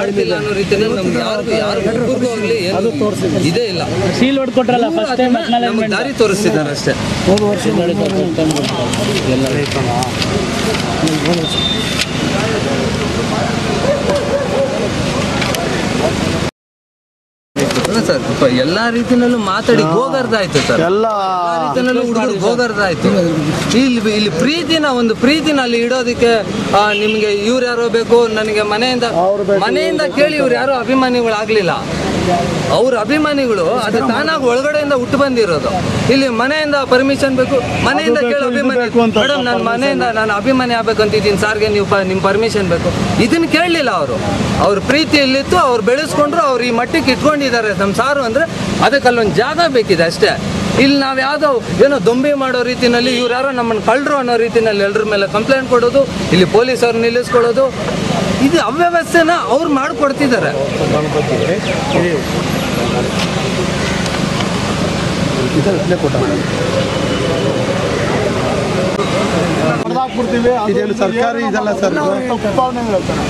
ಮಾಡ್ತಿಲ್ಲ ಅನ್ನೋ ರೀತಿಯಲ್ಲಿ ನಮ್ಗೆ ಯಾರಿಗೂ ಆಗಲಿ ಇದೇ ಇಲ್ಲ. ಸೀಲ್ ಹೊಡ್ಕೊಟ್ರಲ್ಲ ಫಸ್ಟ್ ಟೈಮ್ ನಮ್ಗೆ ದಾರಿ ತೋರಿಸ್ತಿದ್ದಾರೆ ಅಷ್ಟೇ. ಹೋದ ವರ್ಷ ಸರ್ ಎಲ್ಲಾ ರೀತಿನಲ್ಲೂ ಮಾತಾಡಿ ಗೋಗರ್ದಾಯ್ತು ಸರ್. ಎಲ್ಲಾ ರೀತಿನಲ್ಲೂ ಹುಡುಗರು ಗೋಗರ್ದಾಯ್ತು. ಇಲ್ಲಿ ಪ್ರೀತಿನ ಅಲ್ಲಿ ಇಡೋದಕ್ಕೆ ನಿಮ್ಗೆ ಇವ್ರು ಯಾರೋ ಬೇಕು, ನನಗೆ ಮನೆಯಿಂದ ಕೇಳಿ ಇವ್ರು ಯಾರೋ ಅಭಿಮಾನಿಗಳಾಗ್ಲಿಲ್ಲ. ಅವ್ರ ಅಭಿಮಾನಿಗಳು ಅದು ತಾನಾಗಿ ಒಳಗಡೆಯಿಂದ ಹುಟ್ಟು ಬಂದಿರೋದು. ಇಲ್ಲಿ ಮನೆಯಿಂದ ಪರ್ಮಿಷನ್ ಬೇಕು, ಮನೆಯಿಂದ ಕೇಳೋ ಅಭಿಮಾನಿ ಮೇಡಮ್ ನನ್ನ ಮನೆಯಿಂದ ನಾನು ಅಭಿಮಾನಿ ಆಗ್ಬೇಕಂತಿದ್ದೀನಿ ಸಾರ್ಗೆ ನೀವು ನಿಮ್ಮ ಪರ್ಮಿಷನ್ ಬೇಕು. ಇದನ್ನ ಕೇಳಲಿಲ್ಲ ಅವರು. ಅವ್ರ ಪ್ರೀತಿ ಇಲ್ಲಿತ್ತು, ಅವ್ರು ಬೆಳೆಸ್ಕೊಂಡ್ರು, ಅವ್ರು ಈ ಮಟ್ಟಕ್ಕೆ ಇಟ್ಕೊಂಡಿದ್ದಾರೆ ನಮ್ಮ ಸಾರು ಅಂದರೆ ಅದಕ್ಕೆ ಅಲ್ಲೊಂದು ಜಾಗ ಬೇಕಿದೆ ಅಷ್ಟೇ. ಇಲ್ಲಿ ನಾವು ಯಾವುದೋ ಏನೋ ದೊಂಬಿ ಮಾಡೋ ರೀತಿಯಲ್ಲಿ ಇವ್ರು ಯಾರೋ ನಮ್ಮನ್ನು ಕಳ್ಳರು ಅನ್ನೋ ರೀತಿಯಲ್ಲಿ ಎಲ್ಲರ ಮೇಲೆ ಕಂಪ್ಲೇಂಟ್ ಕೊಡೋದು, ಇಲ್ಲಿ ಪೊಲೀಸವ್ರು ನಿಲ್ಲಿಸ್ಕೊಳ್ಳೋದು, ಇದು ಅವ್ಯವಸ್ಥೆನ ಅವ್ರು ಮಾಡಿಕೊಡ್ತಿದ್ದಾರೆ. ಇದೇನು ಸರ್ಕಾರಿ ಇದಲ್ಲ ಸರ್.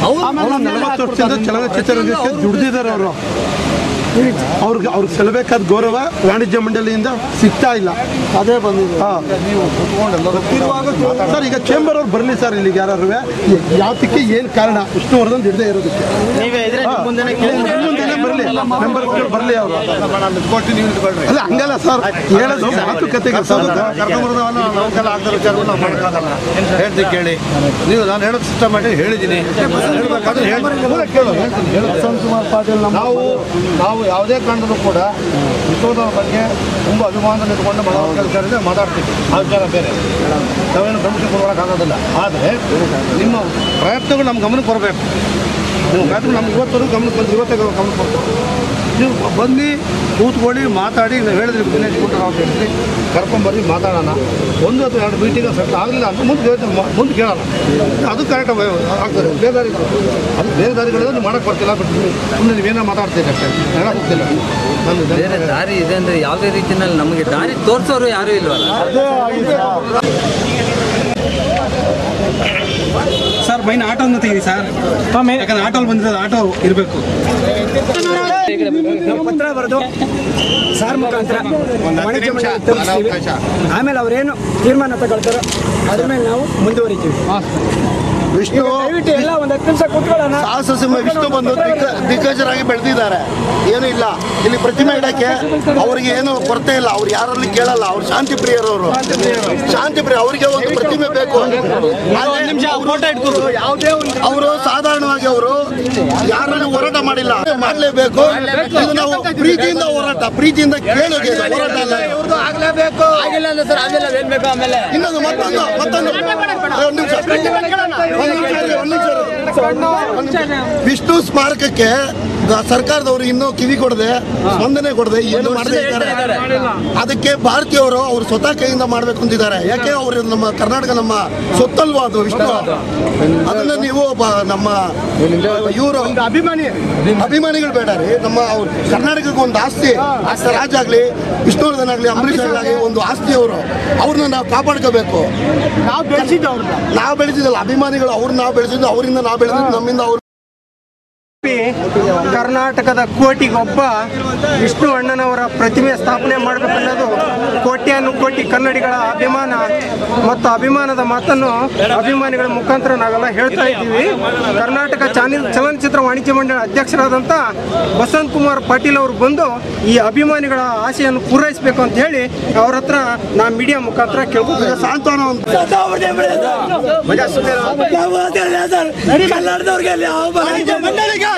ಅವರು 40 ವರ್ಷದಿಂದ ಚಲನಚಿತ್ರರಂಗಕ್ಕೆ ದುಡಿದಿದ್ದಾರೆ. ಅವ್ರಿಗೆ ಸಲ್ಲಬೇಕಾದ ಗೌರವ ವಾಣಿಜ್ಯ ಮಂಡಳಿಯಿಂದ ಸಿಗ್ತಾ ಇಲ್ಲ. ಅದೇ ಬಂದಿದೆ ಸರ್. ಈಗ ಚೇಂಬರ್ ಅವ್ರು ಬರಲಿ ಸರ್ ಇಲ್ಲಿಗೆ, ಯಾರು ಯಾತಕ್ಕೆ ಏನು ಕಾರಣ ವಿಷ್ಣುವರ್ಧನ್ ಹಿಡ್ದೇ ಇರೋದಕ್ಕೆ ಮುಂದೆನೇ ಬರಲಿ, ಮೆಂಬರ್ಸ್ಗಳು ಬರಲಿ ಅವರು. ಅಲ್ಲ ಹಂಗಲ್ಲ ಸರ್, ಹೇಳೋದು ಮಾತುಕತೆಗೆ ಹೇಳ್ತೀನಿ ಕೇಳಿ ನೀವು. ನಾನು ಹೇಳೋದು ಸಿಸ್ಟಮ್ ಮಾಡಿ ಹೇಳಿದ್ದೀನಿ. ಕುಮಾರ್ ಪಾಟೀಲ್ ನಾವು ಯಾವುದೇ ಕಾರಣದಲ್ಲೂ ಕೂಡ ವಿಶ್ವದವ್ರ ಬಗ್ಗೆ ತುಂಬ ಅಭಿಮಾನದಲ್ಲಿ ಇಟ್ಕೊಂಡು ಕೆಲಸ ಮಾತಾಡ್ತೀವಿ. ಆ ವಿಚಾರ ಬೇರೆ, ನಾವೇನು ಪ್ರಮುಖ ಕೊಡೋಕ್ಕಾಗೋದಿಲ್ಲ. ಆದರೆ ನಿಮ್ಮ ಪ್ರಯತ್ನಗಳು ನಮ್ಮ ಗಮನಕ್ಕೆ ಬರಬೇಕು. ನಿಮ್ಮ ಪ್ರಯತ್ನ ನಮ್ಗೆ ಇವತ್ತು ಗಮನಕ್ಕೆ ಬಂದು ಇವತ್ತೇ ಗಮನಕ್ಕೆ ಬರ್ತೀವಿ. ನೀವು ಬಂದು ಕೂತ್ಕೊಳ್ಳಿ, ಮಾತಾಡಿ. ನಾವು ಹೇಳಿದ್ರಿ ದಿನೇಶ್ ಗುಂಡೂರಾವ್ ಅಂತ ಹೇಳಿದ್ರಿ, ಕರ್ಕೊಂಬರ್ರಿ ಮಾತಾಡೋಣ. 1 ಅಥವಾ 2 ಮೀಟಿಂಗ್ ಸೆಟ್ಲ್ ಆಗಲಿಲ್ಲ ಅಂತ ಮುಂದೆ ಕೇಳೋಣ. ಅದು ಕರೆಕ್ಟ್ ಆಗ್ತದೆ. ಬೇರೆ ದಾರಿಗಳಿಂದ ನೀವು ಮಾಡೋಕ್ಕೆ ಬರ್ತಿಲ್ಲ, ಬಟ್ ಸುಮ್ಮನೆ ನೀವೇನೋ ಮಾತಾಡ್ತೀರಿ ಅಷ್ಟೇ, ಹೇಳಕ್ಕೆ ಹೋಗ್ತಿಲ್ಲ. ಬೇರೆ ದಾರಿ ಇದೆ ಅಂದರೆ ಯಾವುದೇ ರೀತಿಯಲ್ಲಿ ನಮಗೆ ದಾರಿ ತೋರಿಸೋರು ಯಾರೂ ಇಲ್ವಲ್ಲ ಸರ್. ಮೈನ್ ಆಟೋನ ತೆಗೀರಿ ಸರ್, ಯಾಕಂದ್ರೆ ಆಟೋಲ್ಲಿ ಬಂದಿರೋದು ಆಟೋ ಇರಬೇಕು. ಪತ್ರ ಬರೆದು ಸಾರ್ ಮುಖಾಂತರ ಆಮೇಲೆ ಅವ್ರೇನು ತೀರ್ಮಾನ ತಗೊಳ್ತಾರೋ ಅದ್ರ ಮೇಲೆ ನಾವು ಮುಂದುವರಿತೀವಿ. ವಿಷ್ಣು ದಯವಿಟ್ಟು ಎಲ್ಲ ಒಂದು 10 ನಿಮಿಷ ಕೂತ್ಕೊಳ್ಳೋಣ. ಸಾಹಸ ಸಿಂಹ ವಿಷ್ಣು ಬಂದು ದಿಗ್ಗಜರಾಗಿ ಬೆಳೆದಿದ್ದಾರೆ. ಏನೂ ಇಲ್ಲ ಇಲ್ಲಿ ಪ್ರತಿಮೆ ಇಡಕ್ಕೆ ಅವ್ರಿಗೆ ಏನು ಕೊರತೆ ಇಲ್ಲ. ಅವ್ರು ಯಾರಲ್ಲಿ ಕೇಳಲ್ಲ. ಅವ್ರು ಶಾಂತಿ ಪ್ರಿಯರವರು, ಶಾಂತಿ ಪ್ರಿಯ. ಅವರಿಗೆ ಒಂದು ಪ್ರತಿಮೆ ಬೇಕು. ಅವರು ಸಾಧಾರಣವಾಗಿ ಅವರು ಯಾರನ್ನು ಹೋರಾಟ ಮಾಡಿಲ್ಲ, ಮಾಡಲೇಬೇಕು. ಇದು ನಾವು ಪ್ರೀತಿಯಿಂದ ಹೋರಾಟ, ಪ್ರೀತಿಯಿಂದ ಕೇಳೋದು ಹೋರಾಟ ಅಲ್ಲ. ಇನ್ನೊಂದು ಮತ್ತೊಂದು ವಿಷ್ಣು ಸ್ಮಾರಕಕ್ಕೆ ಸರ್ಕಾರದವರು ಇನ್ನೂ ಕಿವಿ ಕೊಡದೆ, ಸ್ಪಂದನೆ ಕೊಡದೆ ಏನು ಮಾಡದೇ ಇದ್ದಾರೆ. ಅದಕ್ಕೆ ಭಾರತೀಯವರು ಅವರು ಸ್ವತಃ ಕೈಯಿಂದ ಮಾಡ್ಬೇಕು ಅಂತಿದ್ದಾರೆ. ಯಾಕೆ ಅವರು ನಮ್ಮ ಕರ್ನಾಟಕ ನಮ್ಮ ಸೊತ್ತಲ್ವಾ ಅದು ವಿಷ್ಣು. ಅದನ್ನ ನೀವು ನಮ್ಮ ಇವರು ಅಭಿಮಾನಿಗಳು ಬೇಡ ರೀ. ನಮ್ಮ ಕರ್ನಾಟಕಕ್ಕೆ ಒಂದು ಆಸ್ತಿ ರಾಜ ಆಗ್ಲಿ, ವಿಷ್ಣುವರ್ಧನ್ ಆಗ್ಲಿ, ಅಂಬರೀಷ್ ಆಗ್ಲಿ ಒಂದು ಆಸ್ತಿ. ಅವ್ರನ್ನ ನಾವು ಕಾಪಾಡ್ಕೋಬೇಕು. ನಾವು ಬೆಳೆಸಿದ್ದಲ್ಲ ಅಭಿಮಾನಿಗಳು, ಅವ್ರನ್ನ ನಾವು ಬೆಳೆಸಿದ್ದು, ಅವರಿಂದ ನಾವು ಬೆಳೆಸಿದ್ದು, ನಮ್ಮಿಂದ ಅವ್ರು. ಕರ್ನಾಟಕದ ಕೋಟಿಗೊಬ್ಬ ವಿಷ್ಣು ಅಣ್ಣನವರ ಪ್ರತಿಮೆ ಸ್ಥಾಪನೆ ಮಾಡಬೇಕನ್ನೋದು ಕೋಟಿ ಕನ್ನಡಿಗಳ ಅಭಿಮಾನ ಮತ್ತು ಅಭಿಮಾನದ ಮಾತನ್ನು ಅಭಿಮಾನಿಗಳ ಮುಖಾಂತರ ನಾವೆಲ್ಲ ಹೇಳ್ತಾ ಇದ್ದೀವಿ. ಕರ್ನಾಟಕ ಚಲನಚಿತ್ರ ವಾಣಿಜ್ಯ ಮಂಡಳಿ ಅಧ್ಯಕ್ಷರಾದಂಥ ಬಸವಂತ್ ಕುಮಾರ್ ಪಾಟೀಲ್ ಅವರು ಬಂದು ಈ ಅಭಿಮಾನಿಗಳ ಆಸೆಯನ್ನು ಪೂರೈಸಬೇಕು ಅಂತ ಹೇಳಿ ಅವ್ರ ಹತ್ರ ನಾ ಮೀಡಿಯಾ ಮುಖಾಂತರ ಕೇಳ್ಕೊತೀವಿ. ಸಾಂತ್ವನ ವಾಣಿಜ್ಯ ಮಂಡಳಿಗೆ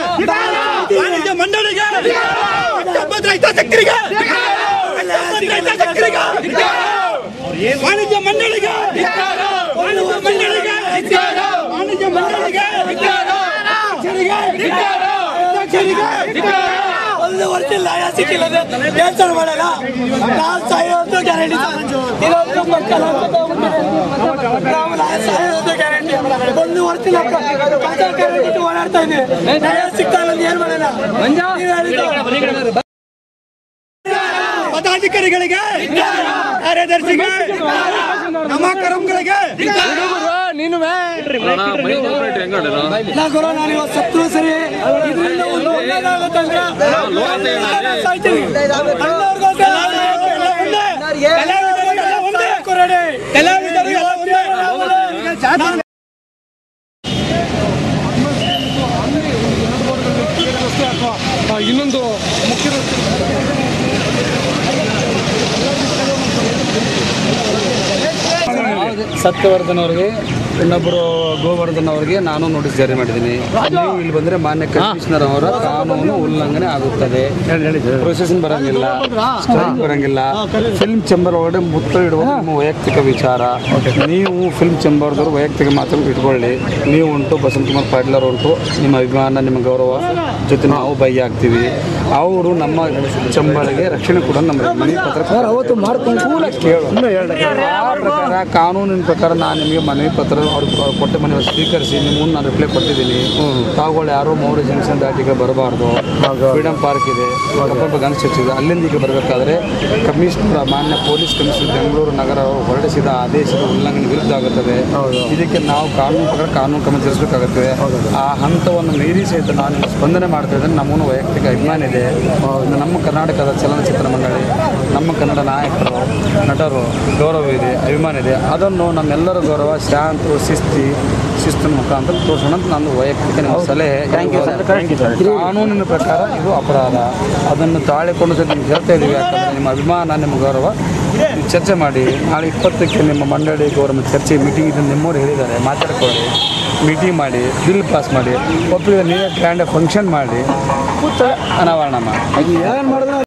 ರೈತ ಶಕ್ತಿಗೆ ವಾಣಿಜ್ಯ ಮಂಡಳಿಗೆ ಒಂದು ವರ್ಷ ನ್ಯಾಯ ಸಿಕ್ಕಿಲ್ಲ, ಕೆಲಸ ಮಾಡಲ್ಲ. ನಾವು ಸಾಯೋದು ಗ್ಯಾರಂಟಿ, ಇದೊಂದು ಮಕ್ಕಳು ಗ್ಯಾರಂಟಿ. 1 ವರ್ಷ ಓಡಾಡ್ತಾ ಇದ್ದೀವಿ, ನ್ಯಾಯ ಸಿಗ್ತಾ ಇಲ್ಲ. ಏನ್ ಮಾಡೋಣ? ಪದಾಧಿಕಾರಿಗಳಿಗೆ, ಕಾರ್ಯದರ್ಶಿಗೆ, ನಮಾಕರಂಗಳಿಗೆ ನೀನು ನಾನು ಸತ್ರು ಸರಿ ಇದರಿಂದ ಒಂದು ಒಳ್ಳೇದಾಗುತ್ತಂದ್ರೆ ಇನ್ನೊಂದು ಮುಖ್ಯ ಸತ್ಯವರ್ಧನ್ ಅವರಿಗೆ ಇನ್ನೊಬ್ಬರು ಗೋವರ್ಧನ್ ಅವರಿಗೆ ನಾನು ನೋಟಿಸ್ ಜಾರಿ ಮಾಡಿದ್ದೀನಿ. ನೀವು ಇಲ್ಲಿ ಬಂದರೆ ಮಾನ್ಯ ಕಮಿಷನರ್ ಅವರ ಕಾನೂನು ಉಲ್ಲಂಘನೆ ಆಗುತ್ತದೆ. ಪ್ರೊಸೆಷನ್ ಬರಂಗಿಲ್ಲ, ಸ್ಟ್ರೈಕ್ ಬರಂಗಿಲ್ಲ. ಫಿಲ್ಮ್ ಚೇಂಬರ್ ಒಳಗಡೆ ಮುತ್ತ ಇಡುವುದು ನಿಮ್ಮ ವೈಯಕ್ತಿಕ ವಿಚಾರ. ನೀವು ಫಿಲ್ಮ್ ಚೇಂಬರ್ದವರು ವೈಯಕ್ತಿಕ ಮಾತನ್ನು ಇಟ್ಕೊಳ್ಳಿ. ನೀವು ಉಂಟು, ಬಸಂತ್ ಕುಮಾರ್ ಪಾಟೀಲ್ ಅವರು ಉಂಟು, ನಿಮ್ಮ ಅಭಿಮಾನ, ನಿಮ್ಮ ಗೌರವ ಜೊತೆ ನಾವು ಬೈ ಆಗ್ತೀವಿ. ಅವರು ನಮ್ಮ ಚಂಬಳಿಗೆ ರಕ್ಷಣೆ ಕೂಡ ನಮ್ಮ ಮನವಿ ಪತ್ರ ಅವತ್ತು ಮಾಡ್ಕೊಂಡು ಕೇಳು. ಆ ಪ್ರಕಾರ ಕಾನೂನಿನ ಪ್ರಕಾರ ನಾನು ನಿಮಗೆ ಮನವಿ ಪತ್ರ ಅವ್ರು ಕೊಟ್ಟ ಮನವಿ ಸ್ವೀಕರಿಸಿ ನಿಮ್ಮ ಮುಂದೆ ನಾನು ರಿಪ್ಲೈ ಕೊಟ್ಟಿದ್ದೀನಿ. ತಾವುಗಳು ಯಾರು ಮೌರ್ಯ ಜಂಕ್ಷನ್ ದಾಟಿಗೆ ಬರಬಾರ್ದು. ಫ್ರೀಡಮ್ ಪಾರ್ಕ್ ಇದೆ, ಕಬ್ಬ ಗಣೇಶ ಚರ್ಚ್ ಇದೆ, ಅಲ್ಲಿಂದ ಈಗ ಬರಬೇಕಾದ್ರೆ ಕಮಿಷನರ್ ಮಾನ್ಯ ಪೊಲೀಸ್ ಕಮಿಷನರ್ ಬೆಂಗಳೂರು ನಗರ ಹೊರಡಿಸಿದ ಆದೇಶದ ಉಲ್ಲಂಘನೆ ವಿರುದ್ಧ ಆಗುತ್ತದೆ. ಇದಕ್ಕೆ ನಾವು ಕಾನೂನು ಪ್ರಕಾರ ಕಾನೂನು ಕ್ರಮ ಜರುಗಿಸಬೇಕಾಗುತ್ತದೆ. ಆ ಹಂತವನ್ನು ಮೀರಿ ಸಹಿತ ನಾನು ಸ್ಪಂದನೆ ಮಾಡ್ತಾ ಇದ್ದೇನೆ. ನಮ್ಮನ್ನು ವೈಯಕ್ತಿಕ ಅಭಿಮಾನ ಇದೆ. ನಮ್ಮ ಕರ್ನಾಟಕದ ಚಲನಚಿತ್ರ ಮಂಡಳಿ, ನಮ್ಮ ಕನ್ನಡ ನಾಯಕರು, ನಟರು ಗೌರವ ಇದೆ, ಅಭಿಮಾನ ಇದೆ. ಅದನ್ನು ನಮ್ಮೆಲ್ಲರ ಗೌರವ ಶಾಂತ ಶಿಸ್ತಿನ ಮುಖಾಂತರ ತೋರಿಸೋಣ ಅಂತ ನಾನು ವೈಯಕ್ತಿಕ ನಿಮ್ಮ ಸಲಹೆ. ಕಾನೂನಿನ ಪ್ರಕಾರ ಇದು ಅಪರಾಧ. ಅದನ್ನು ತಾಳಿಕೊಂಡು ಸಹ ನಿಮ್ಗೆ ಹೇಳ್ತಾ ಇದ್ದೀವಿ. ಯಾಕಂದರೆ ನಿಮ್ಮ ಅಭಿಮಾನ, ನಿಮ್ಮ ಗೌರವ ಚರ್ಚೆ ಮಾಡಿ. ನಾಳೆ 20ಕ್ಕೆ ನಿಮ್ಮ ಮಂಡಳಿ ಗೌರವ ಚರ್ಚೆ ಮೀಟಿಂಗ್ ಇದನ್ನು ನಿಮ್ಮವ್ರು ಹೇಳಿದ್ದಾರೆ. ಮಾತಾಡ್ಕೊಳ್ಳಿ, ಮೀಟಿಂಗ್ ಮಾಡಿ, ಬಿಲ್ ಪಾಸ್ ಮಾಡಿ, ಒಬ್ಬರಿಗೆ ನೀವೇ ಗ್ರ್ಯಾಂಡ್ ಫಂಕ್ಷನ್ ಮಾಡಿ ಅನಾವರಣ ಮಾಡಿ.